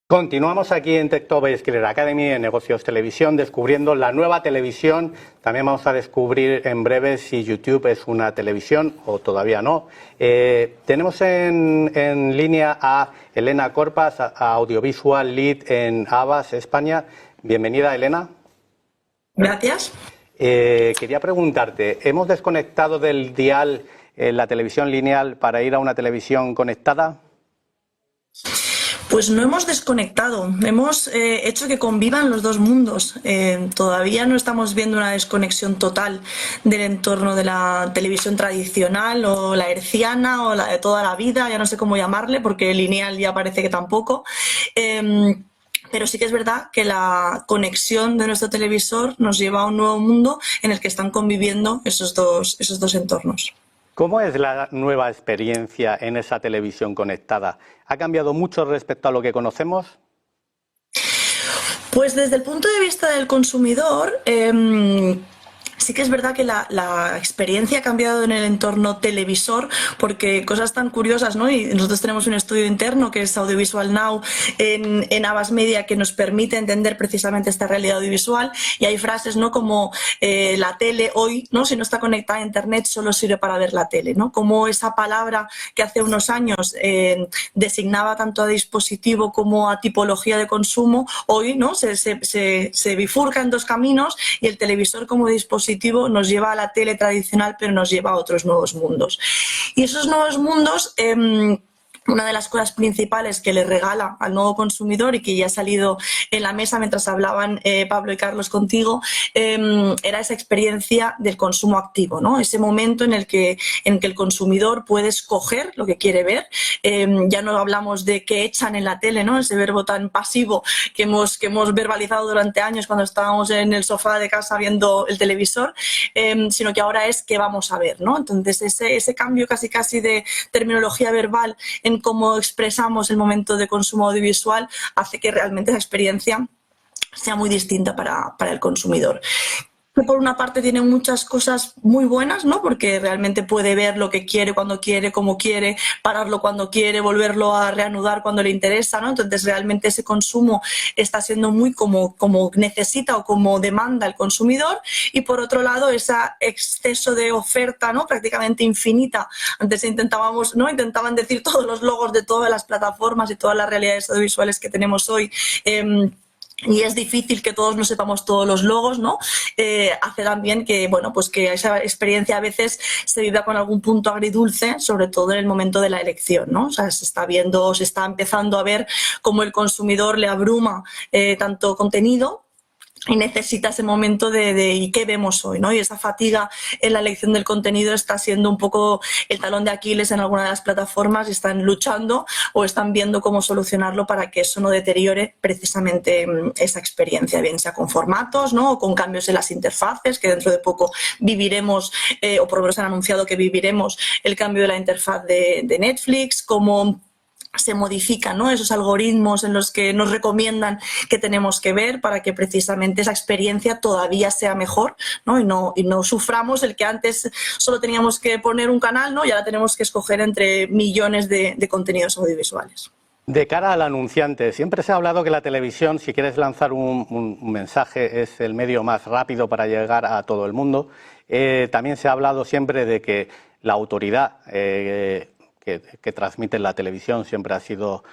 Continuamos aquí en Techtober Skiller Academy, en Negocios Televisión, descubriendo la nueva televisión. También vamos a descubrir en breve si YouTube es una televisión o todavía no. Tenemos en línea a Elena Corpas, Audiovisual Lead en Havas, España. Bienvenida, Elena. Gracias. Quería preguntarte, ¿hemos desconectado del dial la televisión lineal para ir a una televisión conectada? Pues no hemos desconectado, hemos hecho que convivan los dos mundos. Todavía no estamos viendo una desconexión total del entorno de la televisión tradicional o la herciana o la de toda la vida, ya no sé cómo llamarle, porque lineal ya parece que tampoco. Pero sí que es verdad que la conexión de nuestro televisor nos lleva a un nuevo mundo en el que están conviviendo esos dos entornos. ¿Cómo es la nueva experiencia en esa televisión conectada? ¿Ha cambiado mucho respecto a lo que conocemos? Pues desde el punto de vista del consumidor, sí que es verdad que la experiencia ha cambiado en el entorno televisor, porque cosas tan curiosas, ¿no? Y nosotros tenemos un estudio interno que es Audiovisual Now en Havas Media que nos permite entender precisamente esta realidad audiovisual, y hay frases, ¿no? Como la tele hoy, ¿no? Si no está conectada a internet solo sirve para ver la tele, ¿no? Como esa palabra que hace unos años designaba tanto a dispositivo como a tipología de consumo, hoy, ¿no? Se bifurca en dos caminos, y el televisor como dispositivo nos lleva a la tele tradicional, pero nos lleva a otros nuevos mundos. Y esos nuevos mundos, una de las cosas principales que le regala al nuevo consumidor y que ya ha salido en la mesa mientras hablaban Pablo y Carlos contigo, era esa experiencia del consumo activo, ¿no? Ese momento en el que el consumidor puede escoger lo que quiere ver. Ya no hablamos de qué echan en la tele, ¿no? Ese verbo tan pasivo que hemos verbalizado durante años cuando estábamos en el sofá de casa viendo el televisor, sino que ahora es qué vamos a ver, ¿no? Entonces ese cambio casi de terminología verbal en cómo expresamos el momento de consumo audiovisual hace que realmente la experiencia sea muy distinta para el consumidor. Que por una parte tiene muchas cosas muy buenas, ¿no? Porque realmente puede ver lo que quiere, cuando quiere, cómo quiere, pararlo cuando quiere, volverlo a reanudar cuando le interesa, ¿no? Entonces realmente ese consumo está siendo muy como necesita o como demanda el consumidor. Y por otro lado, ese exceso de oferta, ¿no? Prácticamente infinita. Antes intentaban decir todos los logos de todas las plataformas y todas las realidades audiovisuales que tenemos hoy. Y es difícil que todos nos sepamos todos los logos, ¿no? Hace también que, bueno, pues que esa experiencia a veces se viva con algún punto agridulce, sobre todo en el momento de la elección, ¿no? O sea, se está empezando a ver cómo el consumidor le abruma tanto contenido y necesita ese momento de ¿y qué vemos hoy? ¿no? Y esa fatiga en la elección del contenido está siendo un poco el talón de Aquiles en alguna de las plataformas, y están luchando o están viendo cómo solucionarlo para que eso no deteriore precisamente esa experiencia, bien sea con formatos, ¿no? O con cambios en las interfaces, que dentro de poco viviremos, o por lo menos han anunciado que viviremos el cambio de la interfaz de Netflix, como se modifican, ¿no? Esos algoritmos en los que nos recomiendan que tenemos que ver para que precisamente esa experiencia todavía sea mejor, ¿no? Y no suframos el que antes solo teníamos que poner un canal, ¿no? Y ahora tenemos que escoger entre millones de contenidos audiovisuales. De cara al anunciante, siempre se ha hablado que la televisión, si quieres lanzar un mensaje, es el medio más rápido para llegar a todo el mundo. También se ha hablado siempre de que la autoridad que transmite la televisión siempre ha sido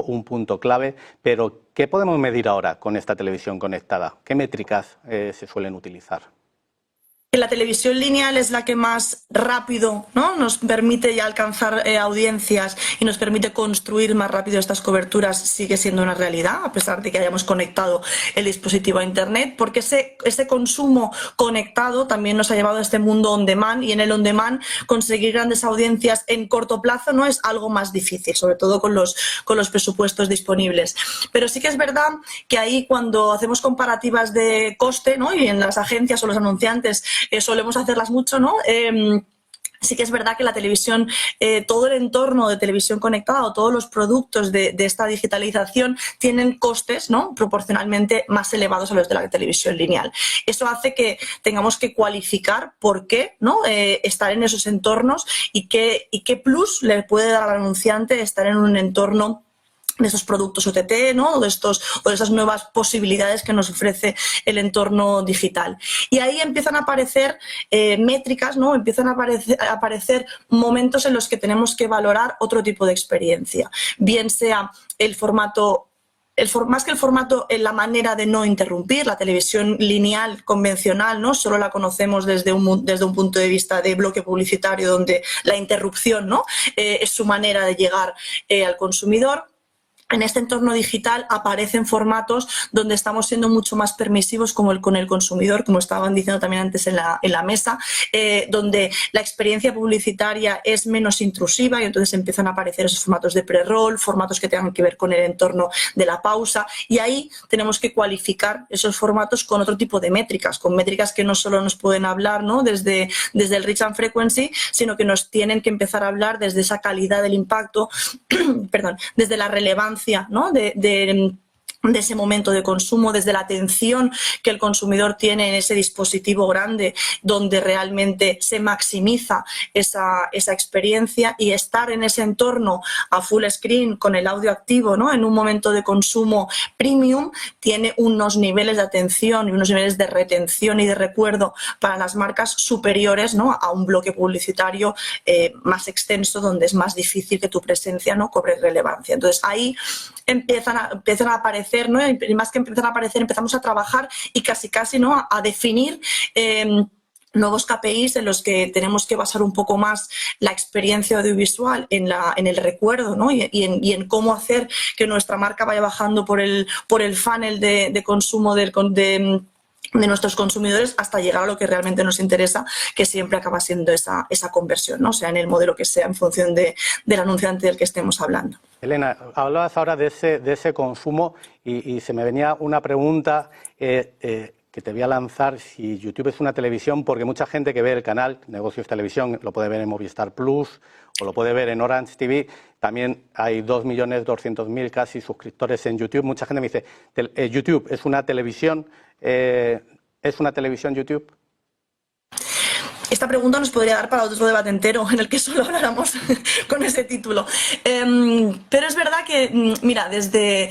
un punto clave, pero ¿qué podemos medir ahora con esta televisión conectada? ¿Qué métricas se suelen utilizar? La televisión lineal es la que más rápido, ¿no? Nos permite ya alcanzar audiencias y nos permite construir más rápido estas coberturas, sigue siendo una realidad, a pesar de que hayamos conectado el dispositivo a Internet, porque ese consumo conectado también nos ha llevado a este mundo on demand, y en el on demand conseguir grandes audiencias en corto plazo no es algo más difícil, sobre todo con los presupuestos disponibles. Pero sí que es verdad que ahí, cuando hacemos comparativas de coste, ¿no? Y en las agencias o los anunciantes solemos hacerlas mucho, ¿no? Sí que es verdad que la televisión, todo el entorno de televisión conectada o todos los productos de esta digitalización tienen costes, ¿no? Proporcionalmente más elevados a los de la televisión lineal. Eso hace que tengamos que cualificar por qué, ¿no? Estar en esos entornos y qué plus le puede dar al anunciante estar en un entorno esos productos OTT, ¿no? O de esas nuevas posibilidades que nos ofrece el entorno digital. Y ahí empiezan a aparecer métricas, ¿no? Empiezan a aparecer momentos en los que tenemos que valorar otro tipo de experiencia, bien sea el formato, más que el formato, en la manera de no interrumpir. La televisión lineal convencional, ¿no? Solo la conocemos desde un punto de vista de bloque publicitario, donde la interrupción, ¿no? Es su manera de llegar al consumidor. En este entorno digital aparecen formatos donde estamos siendo mucho más permisivos con el consumidor, como estaban diciendo también antes en la mesa, donde la experiencia publicitaria es menos intrusiva y entonces empiezan a aparecer esos formatos de pre-roll, formatos que tengan que ver con el entorno de la pausa, y ahí tenemos que cualificar esos formatos con otro tipo de métricas, con métricas que no solo nos pueden hablar, ¿no? desde el reach and frequency, sino que nos tienen que empezar a hablar desde esa calidad del impacto, perdón, desde la relevancia, ¿no? de ese momento de consumo, desde la atención que el consumidor tiene en ese dispositivo grande, donde realmente se maximiza esa experiencia, y estar en ese entorno a full screen con el audio activo, ¿no? En un momento de consumo premium, tiene unos niveles de atención y unos niveles de retención y de recuerdo para las marcas superiores, ¿no? A un bloque publicitario más extenso, donde es más difícil que tu presencia, ¿no? Cobre relevancia. Entonces ahí empiezan a aparecer, ¿no? Y más que empiezan a aparecer, empezamos a trabajar y casi, ¿no? A definir nuevos KPIs en los que tenemos que basar un poco más la experiencia audiovisual en el recuerdo, ¿no? y en cómo hacer que nuestra marca vaya bajando por el funnel de consumo de nuestros consumidores hasta llegar a lo que realmente nos interesa, que siempre acaba siendo esa conversión, ¿no? Sea en el modelo que sea, en función del anunciante del que estemos hablando. Elena, hablabas ahora de ese consumo y se me venía una pregunta que te voy a lanzar: si YouTube es una televisión, porque mucha gente que ve el canal Negocios Televisión lo puede ver en Movistar Plus o lo puede ver en Orange TV. También hay 2.200.000 casi suscriptores en YouTube. Mucha gente me dice, ¿YouTube es una televisión? ¿Es una televisión YouTube? Esta pregunta nos podría dar para otro debate entero en el que solo habláramos con ese título. Pero es verdad que, mira, desde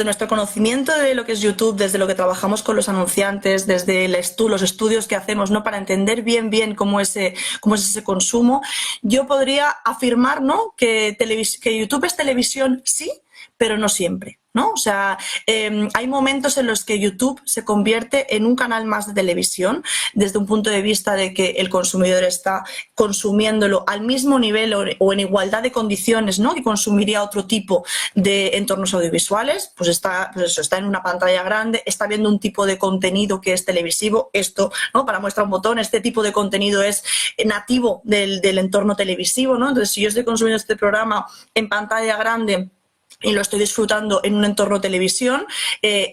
nuestro conocimiento de lo que es YouTube, desde lo que trabajamos con los anunciantes, desde los estudios que hacemos, ¿no? Para entender bien cómo es ese consumo, yo podría afirmar, ¿no? que YouTube es televisión, sí, pero no siempre, ¿no? O sea, hay momentos en los que YouTube se convierte en un canal más de televisión, desde un punto de vista de que el consumidor está consumiéndolo al mismo nivel o en igualdad de condiciones, ¿no? Que consumiría otro tipo de entornos audiovisuales. Pues está en una pantalla grande, está viendo un tipo de contenido que es televisivo. Esto, ¿no? Para muestra un botón, este tipo de contenido es nativo del entorno televisivo, ¿no? Entonces, si yo estoy consumiendo este programa en pantalla grande y lo estoy disfrutando en un entorno televisión,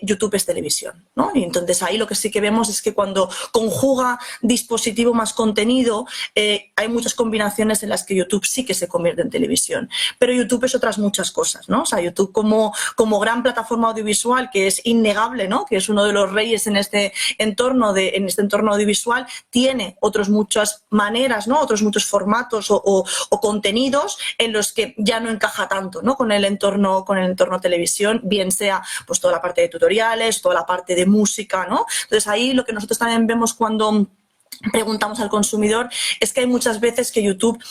YouTube es televisión, ¿no? Y entonces ahí lo que sí que vemos es que cuando conjuga dispositivo más contenido, hay muchas combinaciones en las que YouTube sí que se convierte en televisión. Pero YouTube es otras muchas cosas, ¿no? O sea, YouTube como gran plataforma audiovisual, que es innegable, ¿no? Que es uno de los reyes en este entorno audiovisual, tiene otras muchas maneras, ¿no? Otros muchos formatos o contenidos en los que ya no encaja tanto, ¿no? Con el entorno televisión, bien sea pues toda la parte de tutoriales, toda la parte de música, ¿no? Entonces ahí lo que nosotros también vemos cuando preguntamos al consumidor es que hay muchas veces que YouTube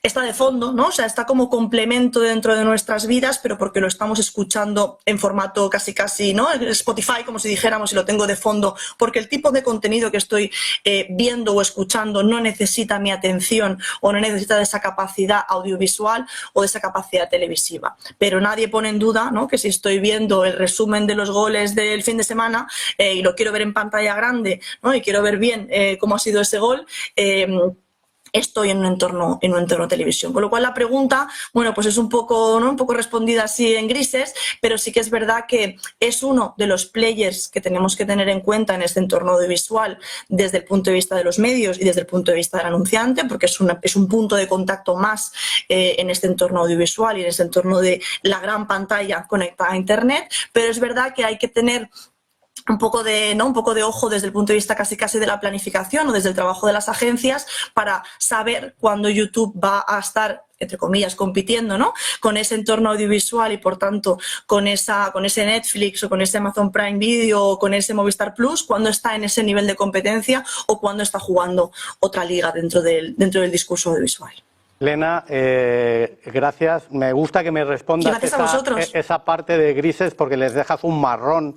está de fondo, ¿no? O sea, está como complemento dentro de nuestras vidas, pero porque lo estamos escuchando en formato casi, ¿no? Spotify, como si dijéramos, y lo tengo de fondo, porque el tipo de contenido que estoy viendo o escuchando no necesita mi atención o no necesita de esa capacidad audiovisual o de esa capacidad televisiva. Pero nadie pone en duda, ¿no? Que si estoy viendo el resumen de los goles del fin de semana y lo quiero ver en pantalla grande, ¿no? Y quiero ver bien cómo ha sido ese gol, estoy en un entorno televisión. Con lo cual la pregunta, bueno, pues es un poco, ¿no? Un poco respondida así en grises, pero sí que es verdad que es uno de los players que tenemos que tener en cuenta en este entorno audiovisual desde el punto de vista de los medios y desde el punto de vista del anunciante, porque es un punto de contacto más en este entorno audiovisual y en este entorno de la gran pantalla conectada a Internet, pero es verdad que hay que tener un poco de ojo desde el punto de vista casi de la planificación o desde el trabajo de las agencias para saber cuándo YouTube va a estar entre comillas, compitiendo, ¿no?, con ese entorno audiovisual y, por tanto, con ese Netflix o con ese Amazon Prime Video o con ese Movistar Plus, cuando está en ese nivel de competencia o cuando está jugando otra liga dentro del discurso audiovisual. Elena, gracias. Me gusta que me respondas esa parte de grises, porque les dejas un marrón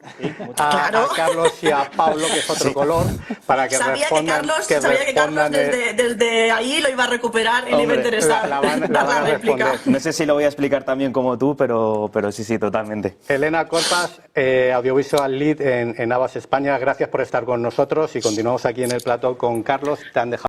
a Carlos y a Pablo, que es otro color, para que respondan. Sabía que Carlos desde ahí lo iba a recuperar y le iba a interesar la réplica. No sé si lo voy a explicar también como tú, pero sí, totalmente. Elena Corpas, Audiovisual Lead en Havas España, gracias por estar con nosotros y continuamos aquí en el plató con Carlos. Te han dejado